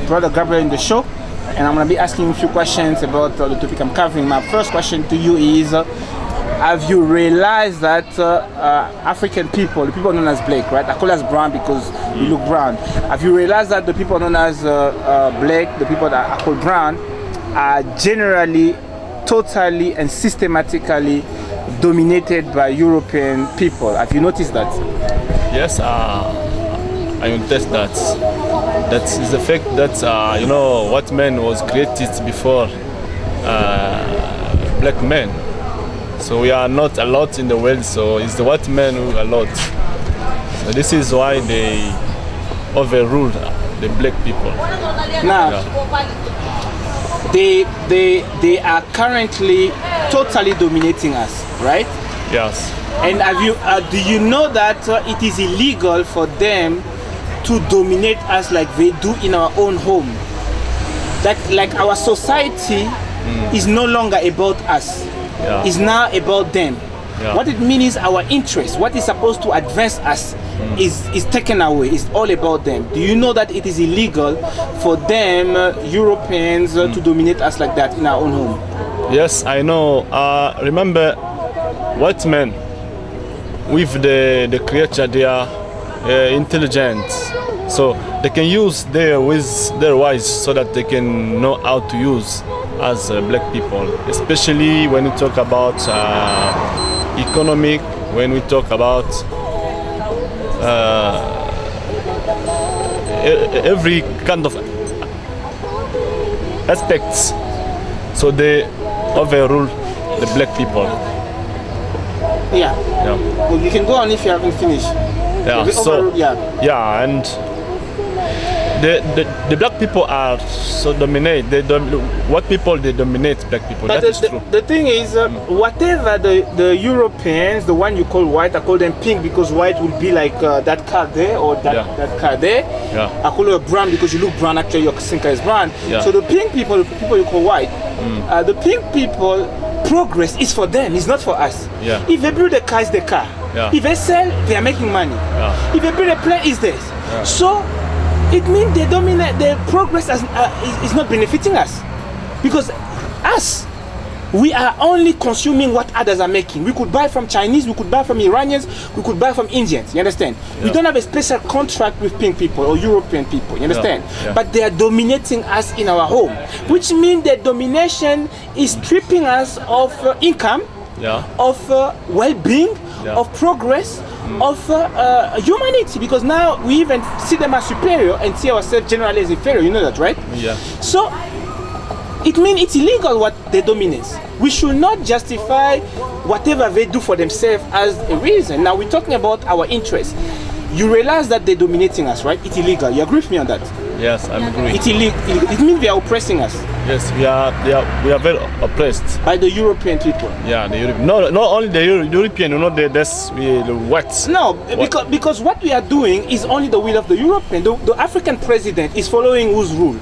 Brother Gabriel in the show, and I'm going to be asking a few questions about the topic I'm covering. My first question to you is, have you realized that African people, the people known as black, right? I call us brown because we look brown. Have you realized that the people known as black, the people that are called brown, are generally, totally and systematically dominated by European people? Have you noticed that? Yes, I noticed that. That is the fact that you know, white man was created before black men. So we are not a lot in the world, so it's the white men who are a lot. So this is why they overrule the black people. Now, they are currently totally dominating us, right? Yes. And have you do you know that it is illegal for them to dominate us like they do in our own home? Like our society is no longer about us. Yeah. It's now about them. Yeah. What it means is our interest, what is supposed to advance us, is taken away. It's all about them. Do you know that it is illegal for them, Europeans, to dominate us like that in our own home? Yes, I know. Remember, white men, with the creature, they are intelligent, so they can use their wise so that they can know how to use as black people, especially when we talk about economic, when we talk about every kind of aspects. So they overrule the black people. Yeah. Yeah. Well, you can go on if you haven't finished. Yeah. So yeah, and the black people are so dominate. White people, they dominate black people. But that is true. The thing is, whatever the Europeans, the one you call white, I call them pink because white will be like that car there or that car there. Yeah. I call you brown because you look brown. Actually, your skin color is brown. Yeah. So the pink people, the people you call white, the pink people, progress is for them. It's not for us. Yeah. If they build a car, it's the car. Yeah. If they sell, they are making money. Yeah. If they build a plane, it's theirs. Yeah. So it means they dominate. Their progress is not benefiting us, because us, we are only consuming what others are making. We could buy from Chinese, we could buy from Iranians, we could buy from Indians. You understand? Yeah. We don't have a special contract with pink people or European people. You understand? Yeah. Yeah. But they are dominating us in our home, which means their domination is stripping us of income, of well-being, of progress, of humanity, because now we even see them as superior and see ourselves generally as inferior. You know that, right? Yeah. So it means it's illegal what they dominate. We should not justify whatever they do for themselves as a reason. Now we're talking about our interests. You realize that they're dominating us, right? It's illegal. You agree with me on that? Yes, I agree. It's illegal. It means they are oppressing us. Yes, we are very oppressed by the European people. Yeah, the European. No, not only the European. You know, the whites. No, because what we are doing is only the will of the European. The African president is following whose rule?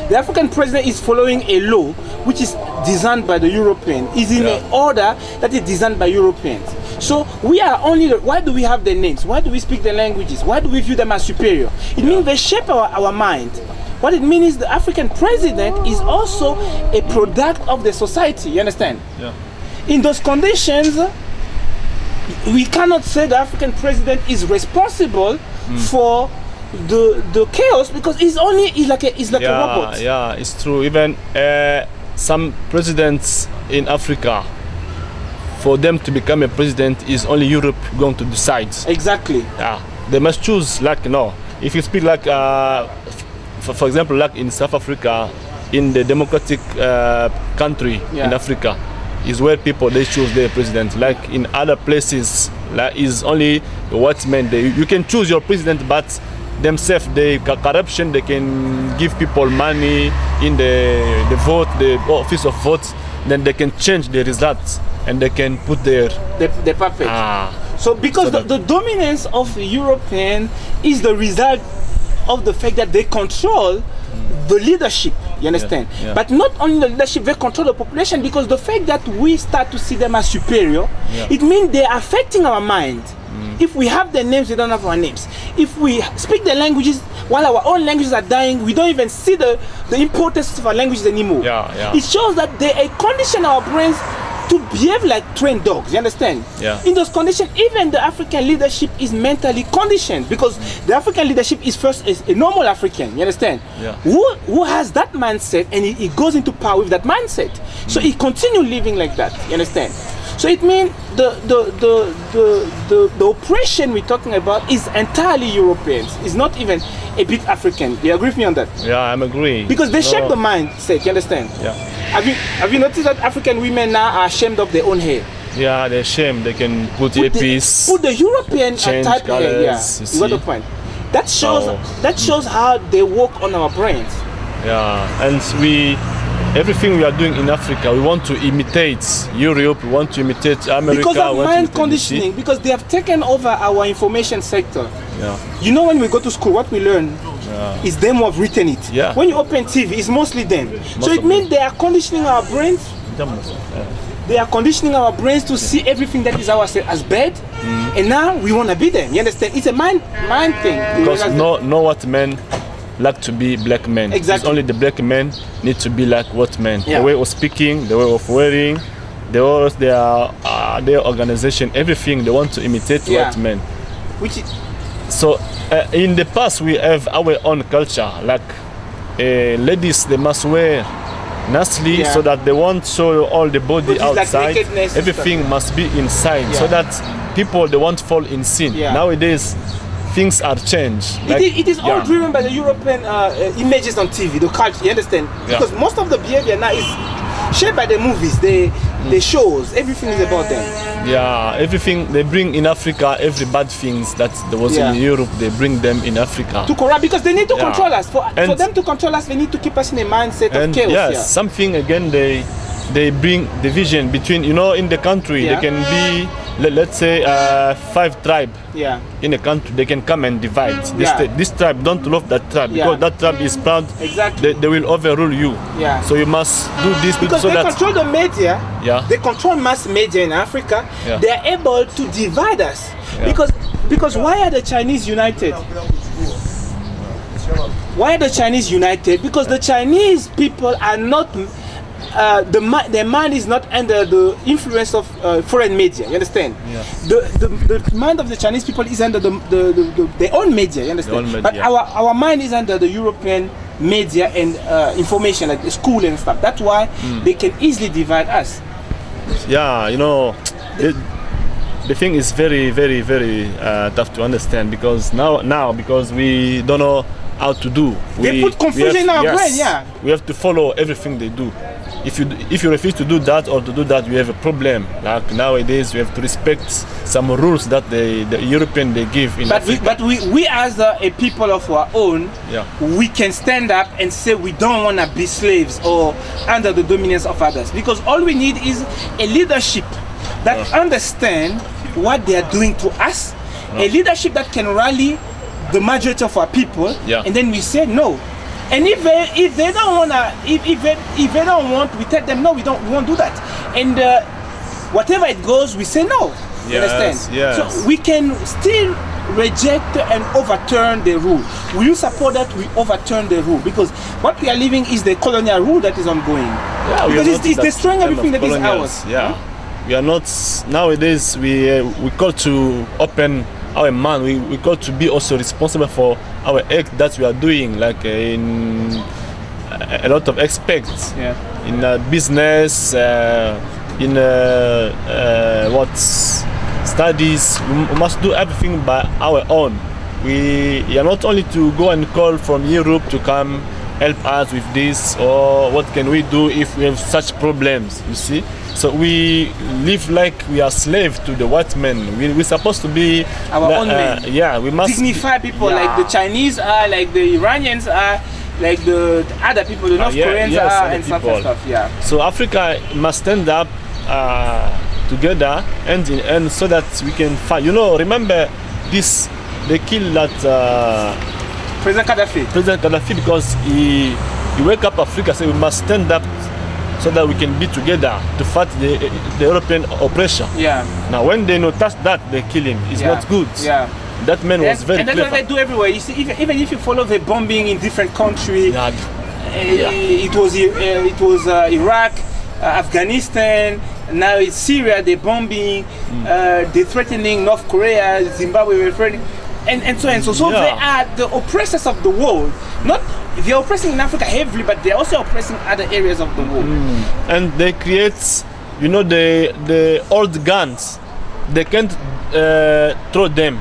The African president is following a law which is designed by the European. Is in an order that is designed by Europeans. So we are only. Why do we have their names? Why do we speak their languages? Why do we view them as superior? It means they shape our mind. What it means is the African president is also a product of the society. You understand? Yeah. In those conditions, we cannot say the African president is responsible for the chaos, because he's like a robot. Yeah, it's true. Even some presidents in Africa, for them to become a president, is only Europe going to decide. Exactly. Yeah, they must choose. Like, no, if you speak like for example, like in South Africa, in the democratic country in Africa, is where people they choose their president. Like in other places, like is only the white men. You can choose your president, but themselves, the corruption, they can give people money in the vote, the office of vote, then they can change the results and they can put their puppet. So because the dominance of European is the result of the fact that they control the leadership, you understand? Yeah, yeah. But not only the leadership, they control the population, because the fact that we start to see them as superior, it means they're affecting our mind. If we have their names, we don't have our names. If we speak the languages while our own languages are dying, we don't even see the importance of our languages anymore. It shows that they condition our brains to behave like trained dogs, you understand? In those conditions, even the African leadership is mentally conditioned, because the African leadership is first a normal African, you understand? Who has that mindset, and he goes into power with that mindset. So he continues living like that, you understand? So it means the oppression we're talking about is entirely Europeans. It's not even a bit African. You agree with me on that? Yeah, I'm agreeing. Because they shape the mindset, you understand? Have you noticed that African women now are ashamed of their own hair? Yeah, they're ashamed. They can put earpiece. Put the European type colors, hair. You got the point. That shows how they work on our brains. Yeah, and everything we are doing in Africa, we want to imitate Europe, we want to imitate America. Because of mind conditioning, because they have taken over our information sector. You know, when we go to school, what we learn is them who have written it. When you open TV, it's mostly them. So it means they are conditioning our brains. They are conditioning our brains to see everything that is ourselves as bad, and now we want to be them. You understand? It's a mind thing. Because know what men like to be black men. Exactly. It's only the black men need to be like white men. The way of speaking, the way of wearing, their organization, everything they want to imitate white men. So in the past we have our own culture, like ladies, they must wear nicely so that they won't show all the body outside. Like everything must be inside so that people, they won't fall in sin. Nowadays things are changed. It is all driven by the European images on TV, the culture, you understand? Because most of the behavior now is shaped by the movies, the shows, everything is about them. Yeah, everything they bring in Africa, every bad things that there was in Europe, they bring them in Africa. To corrupt, because they need to control us. For them to control us, they need to keep us in a mindset of chaos. Yes, something again, they bring division between, you know, in the country, they can be, let's say 5 tribes in a country, they can come and divide. This tribe don't love that tribe because that tribe is proud. They will overrule you. So you must do this because so they control the media. They control mass media in Africa. They are able to divide us because why are the Chinese united? Why are the Chinese united? Because the Chinese people are not. Their mind is not under the influence of foreign media, you understand? The mind of the Chinese people is under their own media, you understand? But our mind is under the European media and information, like the school and stuff. That's why they can easily divide us. Yeah, you know, the thing is very, very, very tough to understand because now because we don't know how to do. They put confusion in our brain, We have to follow everything they do. If you refuse to do that or to do that, we have a problem. Like nowadays, we have to respect some rules that the European they give in Africa. But we as a people of our own, we can stand up and say we don't want to be slaves or under the dominance of others, because all we need is a leadership that understand what they are doing to us, a leadership that can rally the majority of our people, and then we say no. And if they don't wanna, if they don't want, we tell them no, we won't do that. And whatever it goes, we say no. You understand? So we can still reject and overturn the rule. Will you support that we overturn the rule? Because what we are living is the colonial rule that is ongoing. Because it's destroying everything that is ours. We are not nowadays. We call to open our mind. We got to be also responsible for our act that we are doing, like in a lot of aspects, in business, in studies. We must do everything by our own. We are not only to go and call from Europe to come help us with this, or what can we do if we have such problems, you see. So we live like we are slaves to the white men. We're supposed to be our own men. We must dignify people like the Chinese are, like the Iranians are, like the other people, the North Koreans are, and stuff. So Africa must stand up together, hand in hand, so that we can fight. You know, remember this? They killed that President Gaddafi. President Gaddafi because he wake up Africa, say we must stand up so that we can be together to fight the European oppression. Yeah. Now, when they notice that, they kill him. It's not good. Yeah. That man was very clever. And that's what they do everywhere. You see, even if you follow the bombing in different countries, it was Iraq, Afghanistan, now it's Syria, they're bombing, they're threatening North Korea, Zimbabwe, and so on. So they are the oppressors of the world. They're oppressing in Africa heavily, but they're also oppressing other areas of the world. And they create, you know, the old guns. They can't throw them.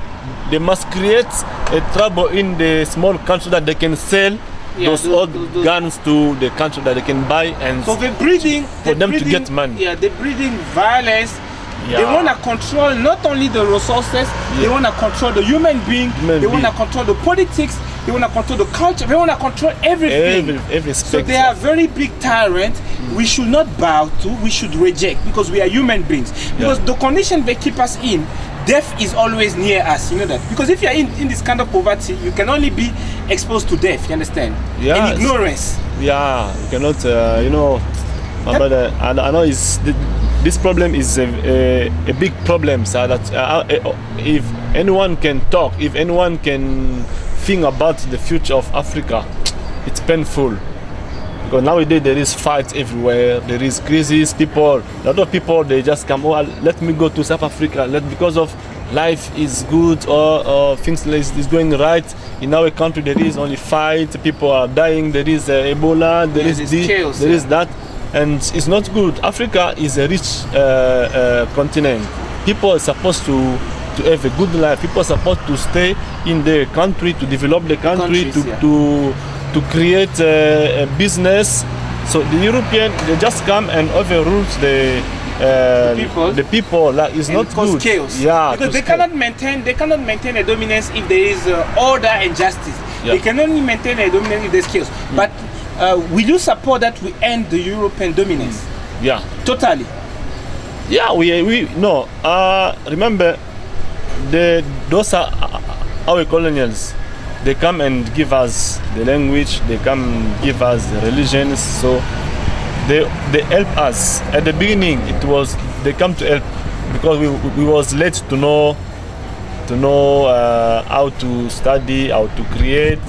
They must create a trouble in the small country that they can sell those old guns to the country that they can buy, and so they're breeding to get money. Yeah, they're breeding violence. They want to control not only the resources, they want to control the human being, they want to control the politics, they want to control the culture, they want to control everything. Every so they are very big tyrant. We should not bow to, we should reject, because we are human beings. Because the condition they keep us in, death is always near us, you know that. Because if you are in this kind of poverty, you can only be exposed to death, you understand? Yeah. And ignorance. Yeah, you cannot, you know, my brother, I know this problem is a big problem, so that if anyone can talk, if anyone can think about the future of Africa, it's painful. Because nowadays there is fights everywhere, there is crisis, a lot of people, they just come, oh, let me go to South Africa, because of life is good, or things is going right. In our country there is only fight, people are dying, there is Ebola, there is this, chaos, there is that, and it's not good. Africa is a rich continent. People are supposed to have a good life, people are supposed to stay in their country, to develop the country, to create a business. So the European, they just come and overrule the people. Like, it's not good. Chaos. Yeah, because they cannot maintain a dominance if there is order and justice. They can only maintain a dominance if there's chaos. But will you support that we end the European dominance? Yeah, totally. Yeah, we no. Remember, those are our colonials. They come and give us the language, they come and give us the religions, so they help us. At the beginning, they come to help because we was led to know how to study, how to create.